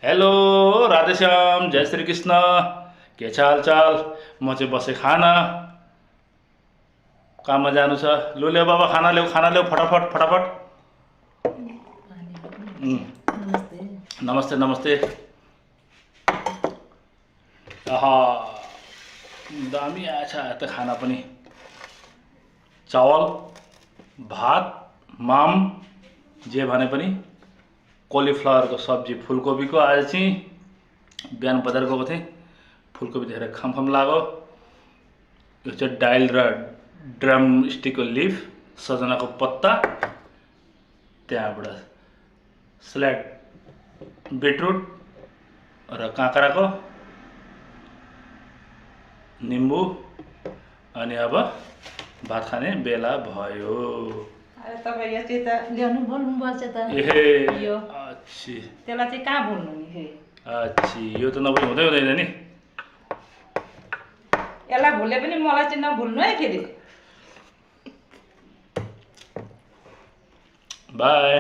Hello Radheshyam, जय श्री कृष्ण। के छ हालचाल? म चाहिँ बसेँ खाना, काममा जानु छ। लु ल्याऊ बाबा, खाना ल्याऊ फटाफट फटाफट। उम्, नमस्ते नमस्ते। आहा, दामी आएछ त खाना पनि। चावल, भात, माम, जे भने पनि। कोलीफ्लावरको सब्जी, फुलकोपीको। आज चाहिँ बिहान बजार गएको थिएँ, फुलकोपी देखेर खमखम लाग्यो। यो चाहिँ डाइल र ड्रम स्टिकको लिफ, सजनाको पत्ता, त्यहाँबाट स्ल्याड बिटरुट र काँक्राको निम्बु। अनि अब भात खाने बेला भयो। तपाईँ यो चाहिँ त ल्याउनु बोल्नुपर्छ त। ए यो अच्छी, त्यसलाई चाहिँ कहाँ बोल्नु नि फेरि? अच्छी, यो त नभए हुँदैन नि। यसलाई भुले पनि मलाई चाहिँ नभुल्नु है फेरि। बाई।